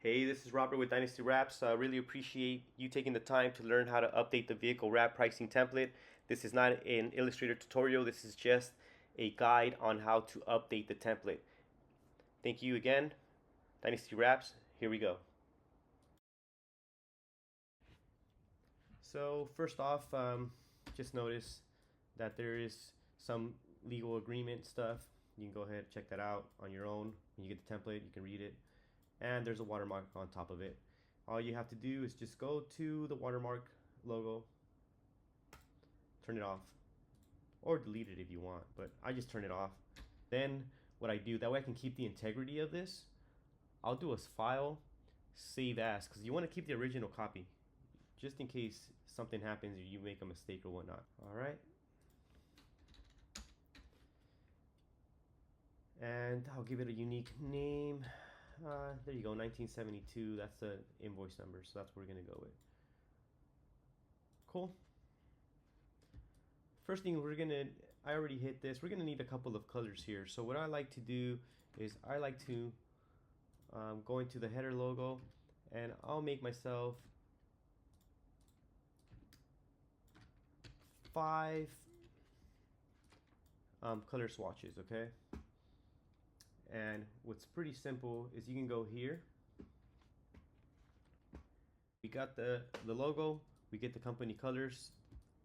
Hey, this is Robert with Dynasty Wraps. Really appreciate you taking the time to learn how to update the vehicle wrap pricing template. This is not an Illustrator tutorial, this is just a guide on how to update the template. Thank you again, Dynasty Wraps. Here we go. So first off, just notice that there is some legal agreement stuff. You can go ahead and check that out on your own. When you get the template, you can read it. And there's a watermark on top of it. All you have to do is just go to the watermark logo, turn it off, or delete it if you want, but I just turn it off. Then what I do, that way I can keep the integrity of this, I'll do a file, save as, because you want to keep the original copy, just in case something happens or you make a mistake or whatnot. All right. And I'll give it a unique name. There you go, 1972. That's the invoice number, so that's what we're gonna go with. Cool. First thing I already hit this. We're gonna need a couple of colors here. So what I like to do is I like to go into the header logo, and I'll make myself 5 color swatches, okay? And what's pretty simple is you can go here. We got the logo, we get the company colors.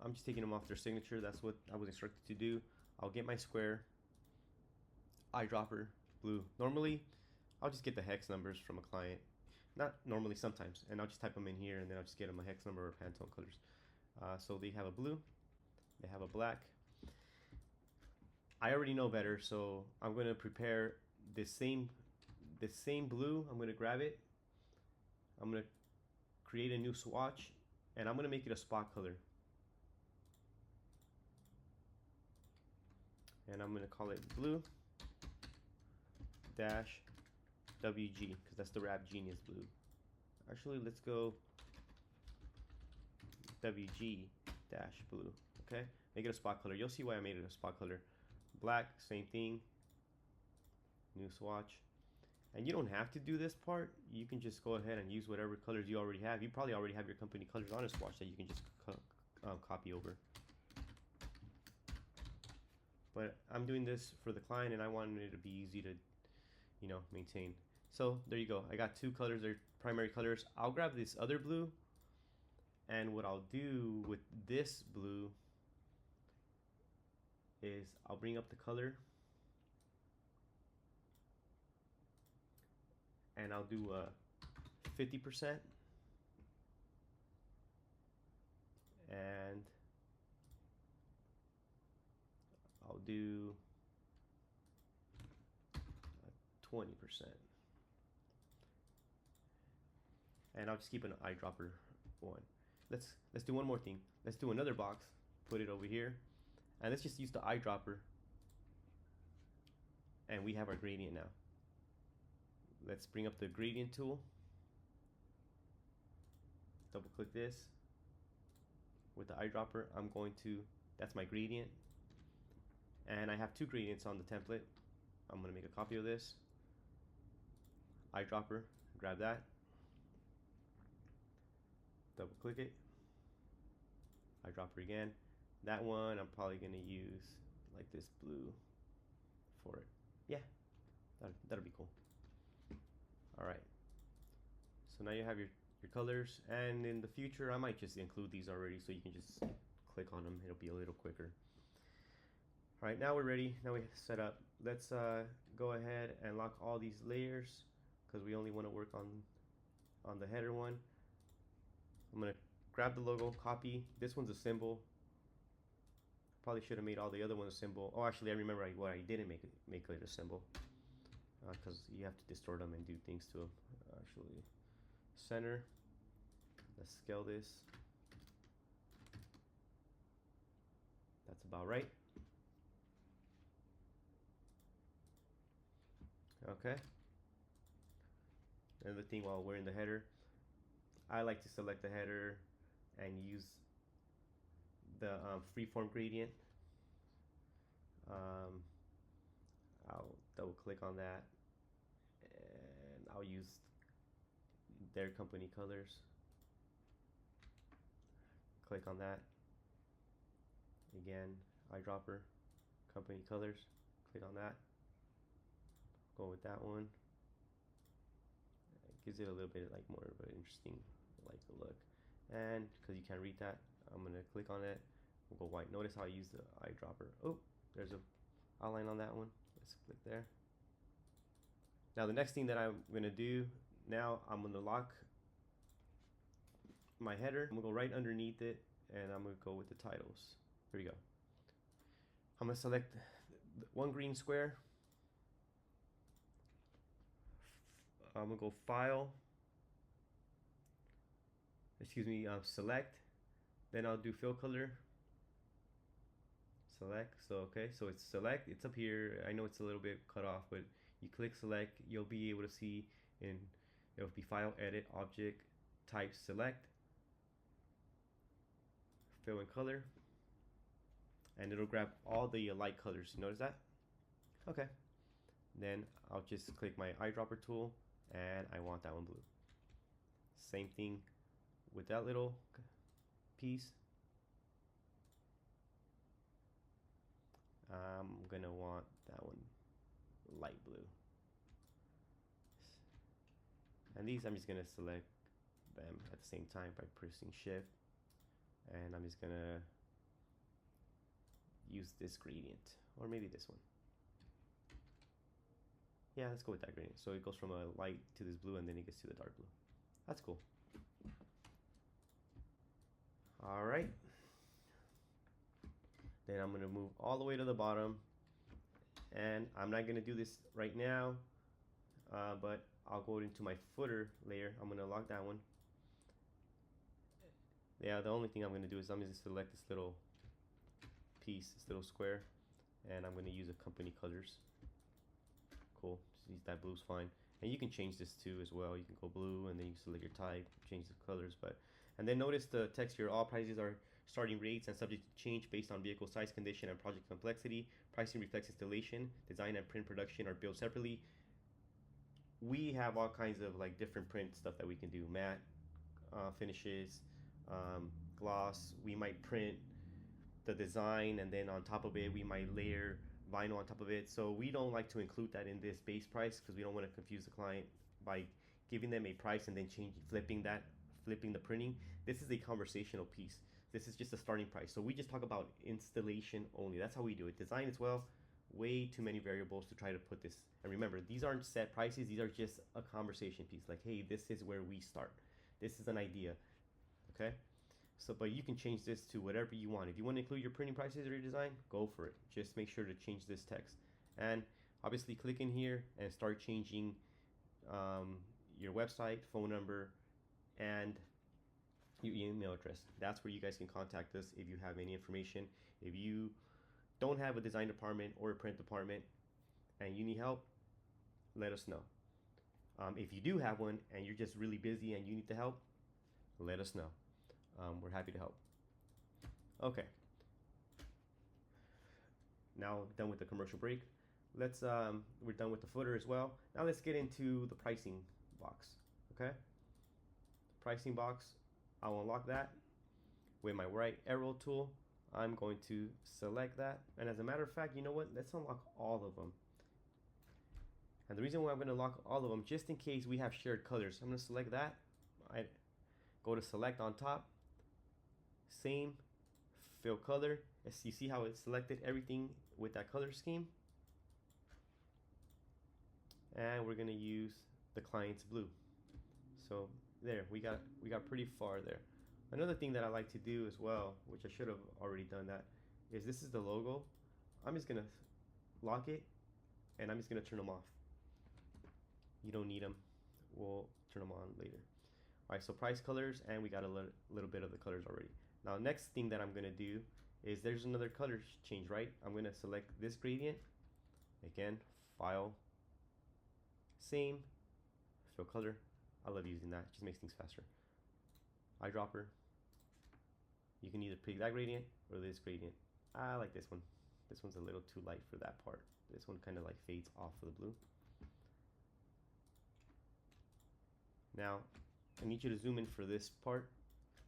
I'm just taking them off their signature. That's what I was instructed to do. I'll get my square, eyedropper, blue. Normally, I'll just get the hex numbers from a client. Not normally, sometimes. And I'll just type them in here and then I'll just get them a hex number or Pantone colors. So they have a blue, they have a black. I already know better, so I'm gonna prepare this same blue. I'm gonna grab it. I'm gonna create a new swatch and I'm gonna make it a spot color. And I'm going to call it blue dash WG because that's the Wrap Genius blue. Actually, let's go WG dash blue. Okay, make it a spot color. You'll see why I made it a spot color. Black, same thing. New swatch. And you don't have to do this part. You can just go ahead and use whatever colors you already have. You probably already have your company colors on a swatch that you can just copy over. But I'm doing this for the client and I wanted it to be easy to, maintain. So there you go. I got 2 colors, they're primary colors. I'll grab this other blue, and what I'll do with this blue is I'll bring up the color and I'll do a 50% and I'll do 20%. And I'll just keep an eyedropper one. Let's do one more thing. Let's do another box, put it over here, and let's just use the eyedropper, and we have our gradient now. Let's bring up the gradient tool, double click this. With the eyedropper, I'm going to, that's my gradient, and I have 2 gradients on the template. I'm going to make a copy of this, eyedropper, grab that, double click it, eyedropper again. That one I'm probably going to use like this blue for it. Yeah, that'll be cool. All right, so now you have your colors, and in the future I might just include these already so you can just click on them. It'll be a little quicker. All right, now we're ready. Now we set up. Let's go ahead and lock all these layers because we only want to work on the header one. I'm gonna grab the logo, copy. This one's a symbol. Probably should have made all the other ones a symbol. Oh, actually, I remember what I didn't make it a symbol because you have to distort them and do things to them. Actually, center. Let's scale this. That's about right. Okay. Another thing while we're in the header, I like to select the header and use the freeform gradient. I'll double click on that and I'll use their company colors. Click on that. Again, eyedropper, company colors. Click on that. Go with that one. It gives it a little bit like more of an interesting like look. And because you can't read that, I'm gonna click on it. We'll go white. Notice how I use the eyedropper. Oh, there's a outline on that one. Let's click there. Now the next thing that I'm gonna do, now I'm gonna lock my header. I'm gonna go right underneath it, and I'm gonna go with the titles. Here we go. I'm gonna select one green square. I'm gonna go File. Excuse me, Select. Then I'll do Fill Color. Select. So okay, so it's select. It's up here. I know it's a little bit cut off, but you click select. You'll be able to see it'll be File, Edit, Object, Type, Select, Fill and Color, and it'll grab all the light colors. You notice that? Okay. Then I'll just click my eyedropper tool, and I want that one blue. Same thing with that little piece. I'm gonna want that one light blue. And these I'm just gonna select them at the same time by pressing shift, and I'm just gonna use this gradient, or maybe this one. Yeah, let's go with that gradient. So it goes from a light to this blue, and then it gets to the dark blue. That's cool. All right. Then I'm gonna move all the way to the bottom, and I'm not gonna do this right now, but I'll go into my footer layer. I'm gonna lock that one. Yeah, the only thing I'm gonna do is I'm gonna select this little piece, this little square, and I'm gonna use the company colors. Cool, just use that blue's fine. And you can change this too as well. You can go blue, and then you select your type, change the colors. And then notice the text here. All prices are starting rates and subject to change based on vehicle size, condition, and project complexity. Pricing reflects installation. Design and print production are billed separately. We have all kinds of like different print stuff that we can do. Matte finishes, gloss. We might print the design, and then on top of it we might layer vinyl on top of it. So we don't like to include that in this base price because we don't want to confuse the client by giving them a price and then flipping the printing. This is a conversational piece. This is just a starting price. So we just talk about installation only. That's how we do it. Design as well, way too many variables to try to put this. And remember, these aren't set prices. These are just a conversation piece. Like, hey, this is where we start. This is an idea, okay? So, but you can change this to whatever you want. If you want to include your printing prices or your design, go for it. Just make sure to change this text. And obviously click in here and start changing your website, phone number, and your email address. That's where you guys can contact us if you have any information. If you don't have a design department or a print department and you need help, let us know. If you do have one and you're just really busy and you need the help, let us know. We're happy to help. Okay. Now done with the commercial break. We're done with the footer as well. Now let's get into the pricing box. Okay. Pricing box. I'll unlock that with my right arrow tool. I'm going to select that. And as a matter of fact, you know what? Let's unlock all of them. And the reason why I'm going to lock all of them, just in case we have shared colors, I'm going to select that. I go to select on top. Same, fill color. As you see how it selected everything with that color scheme. And we're going to use the client's blue. So there, we got pretty far there. Another thing that I like to do as well, which I should have already done that, is this is the logo. I'm just gonna lock it, and I'm just gonna turn them off. You don't need them. We'll turn them on later. All right, so price colors, and we got a little bit of the colors already. Now, next thing that I'm gonna do is there's another color change, right? I'm gonna select this gradient. Again, file, same, fill color. I love using that. It just makes things faster. Eyedropper. You can either pick that gradient or this gradient. I like this one. This one's a little too light for that part. This one kind of like fades off of the blue. Now, I need you to zoom in for this part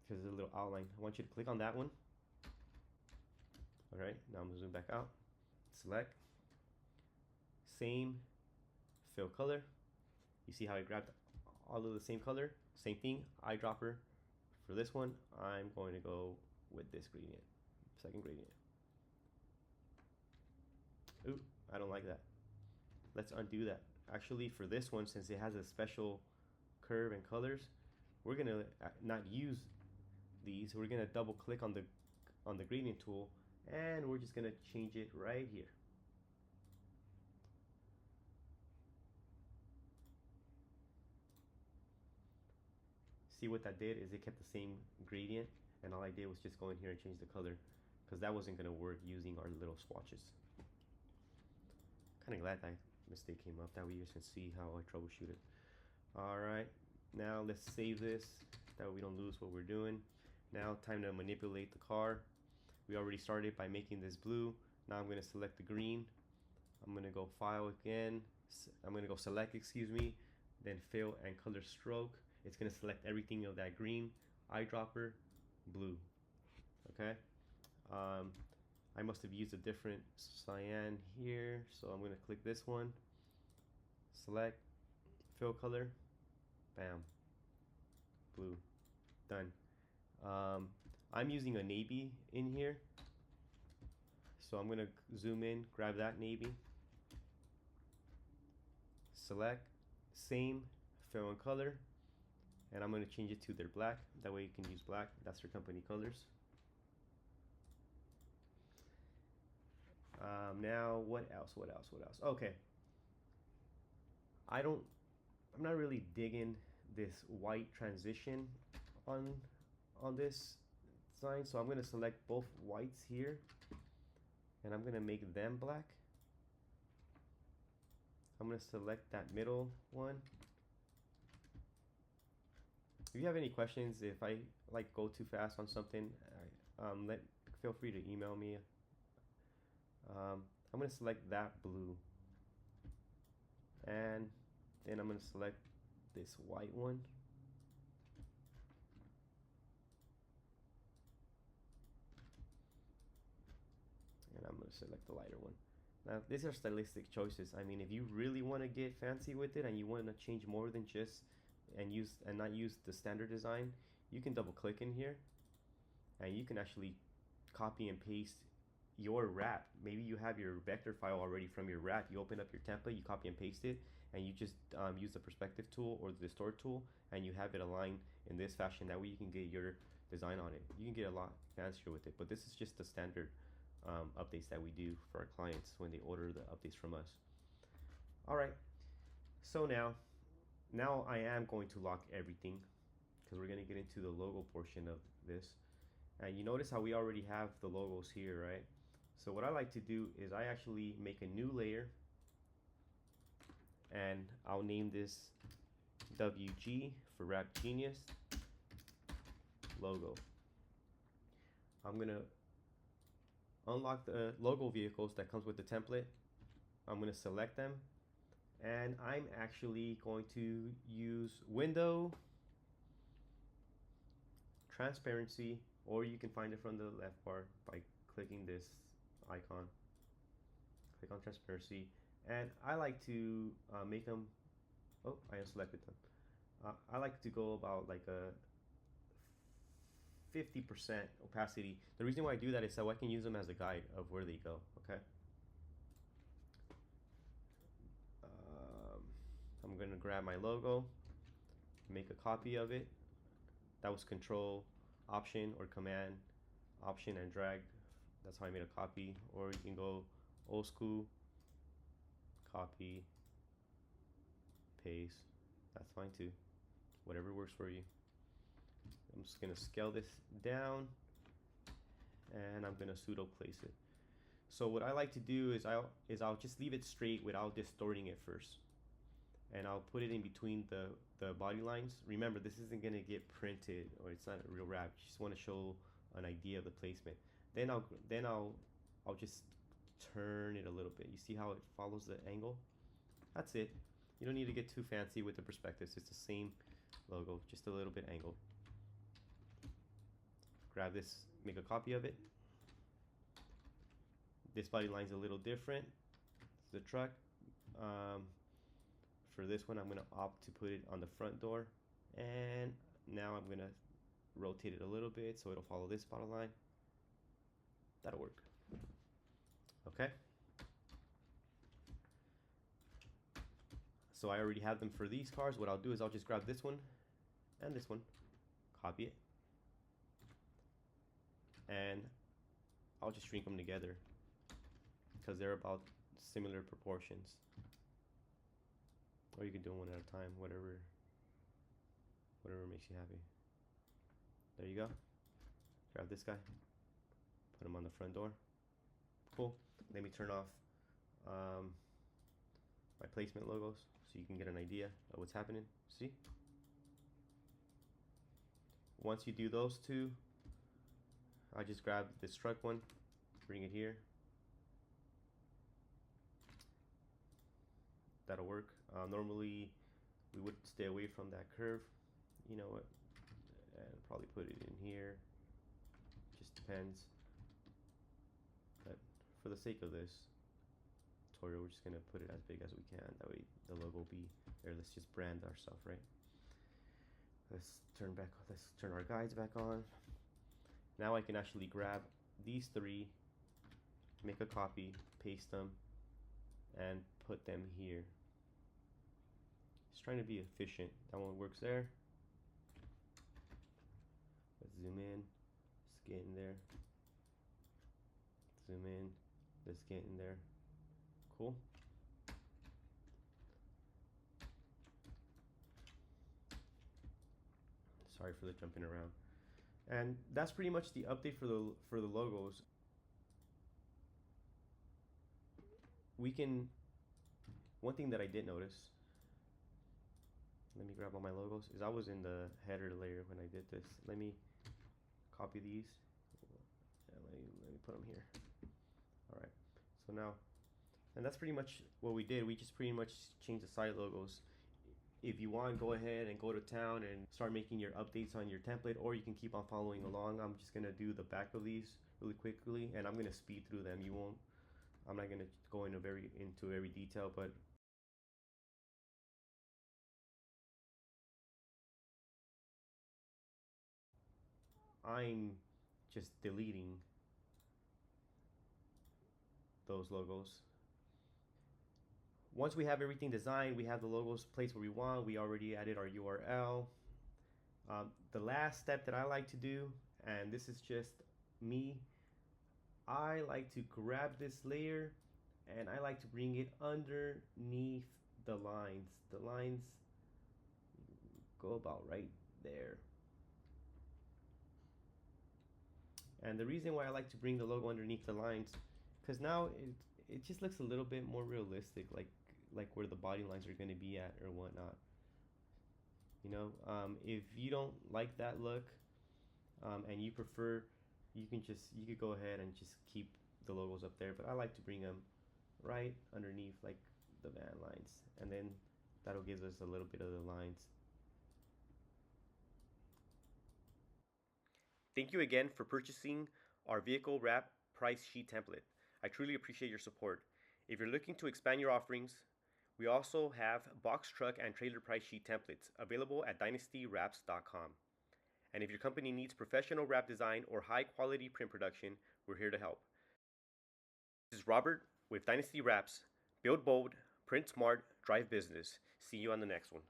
because there's a little outline. I want you to click on that one. All right, now I'm gonna zoom back out. Select, same fill color. You see how I grabbed all of the same color? Same thing, eyedropper. For this one, I'm going to go with this gradient, second gradient. Ooh, I don't like that. Let's undo that. Actually, for this one, since it has a special curve and colors, we're gonna not use these. We're gonna double click on the gradient tool, and we're just gonna change it right here. See what that did is it kept the same gradient, and all I did was just go in here and change the color because that wasn't gonna work using our little swatches. Kind of glad that mistake came up. That way you guys can see how I troubleshoot it. All right, now let's save this. That way we don't lose what we're doing. Now time to manipulate the car. We already started by making this blue. Now I'm gonna select the green. I'm gonna go file again. I'm gonna go select, excuse me, then fill and color stroke. It's gonna select everything of that green, eyedropper, blue. Okay. I must have used a different cyan here, so I'm gonna click this one, select, fill color, bam, blue, done. I'm using a navy in here, so I'm gonna zoom in, grab that navy, select, same, fill and color, and I'm gonna change it to their black. That way you can use black. That's their company colors. Now what else? Okay. I'm not really digging this white transition on this design, so I'm gonna select both whites here, and I'm gonna make them black. I'm gonna select that middle one. If you have any questions, if I like go too fast on something, feel free to email me. I'm gonna select that blue, and then I'm gonna select this white one. And I'm gonna select the lighter one. Now these are stylistic choices. I mean, if you really want to get fancy with it and you want to change more than just and not use the standard design, you can double click in here and you can actually copy and paste your wrap. Maybe you have your vector file already from your wrap. You open up your template, you copy and paste it, and you just use the perspective tool or the distort tool, and you have it aligned in this fashion. That way you can get your design on it. You can get a lot fancier with it, but this is just the standard updates that we do for our clients when they order the updates from us. All right, so now I am going to lock everything because we're going to get into the logo portion of this. And you notice how we already have the logos here, right? So what I like to do is I actually make a new layer, and I'll name this WG for Wrap Genius logo. I'm gonna unlock the logo vehicles that comes with the template. I'm gonna select them, and I'm actually going to use window, transparency, or you can find it from the left bar by clicking this icon. Click on transparency, and I like to make them, oh, I unselected them. I like to go about like a 50% opacity. The reason why I do that is so I can use them as a guide of where they go, okay? I'm gonna grab my logo, make a copy of it. That was Control, Option, or Command, Option and drag. That's how I made a copy. Or you can go old school, copy, paste. That's fine too. Whatever works for you. I'm just gonna scale this down, and I'm gonna pseudo place it. So what I like to do is I'll just leave it straight without distorting it first, and I'll put it in between the body lines. Remember, this isn't gonna get printed, or it's not a real wrap. You just want to show an idea of the placement. Then I'll just turn it a little bit. You see how it follows the angle? That's it. You don't need to get too fancy with the perspectives. It's the same logo, just a little bit angled. Grab this, make a copy of it. This body line's a little different. It's the truck. For this one, I'm going to opt to put it on the front door, and now I'm going to rotate it a little bit so it'll follow this bottom line. That'll work. Okay. So I already have them for these cars. What I'll do is I'll just grab this one and this one, copy it, and I'll just shrink them together because they're about similar proportions. Or you can do one at a time, whatever makes you happy. There you go. Grab this guy, put him on the front door. Cool. Let me turn off my placement logos so you can get an idea of what's happening. See? Once you do those two, I just grab this truck one, bring it here. That'll work. Normally we would stay away from that curve, you know what, and probably put it in here. Just depends. But for the sake of this tutorial, we're just gonna put it as big as we can. That way the logo will be there. Let's just brand our stuff, right? Let's turn our guides back on. Now I can actually grab these three, make a copy, paste them, and put them here. Just trying to be efficient. That one works there. Let's zoom in. Let's get in there. Zoom in. Let's get in there. Cool. Sorry for the jumping around. And that's pretty much the update for the logos. We can, one thing that I did notice, let me grab all my logos, is I was in the header layer when I did this. Let me copy these. Let me put them here. All right. So now, and that's pretty much what we did. We just pretty much changed the side logos. If you want, go ahead and go to town and start making your updates on your template, or you can keep on following along. I'm just gonna do the back of these really quickly, and I'm gonna speed through them. I'm not gonna go into every detail, but I'm just deleting those logos. Once we have everything designed, we have the logos placed where we want. We already added our URL. The last step that I like to do, and this is just me, I like to grab this layer and I like to bring it underneath the lines. The lines go about right there. And the reason why I like to bring the logo underneath the lines, because now it just looks a little bit more realistic, like where the body lines are going to be at or whatnot. You know, if you don't like that look, and you prefer, you could go ahead and just keep the logos up there. But I like to bring them right underneath like the van lines, and then that'll give us a little bit of the lines. Thank you again for purchasing our vehicle wrap price sheet template. I truly appreciate your support. If you're looking to expand your offerings, we also have box truck and trailer price sheet templates available at dynastywraps.com. And if your company needs professional wrap design or high quality print production, we're here to help. This is Robert with Dynasty Wraps. Build bold, print smart, drive business. See you on the next one.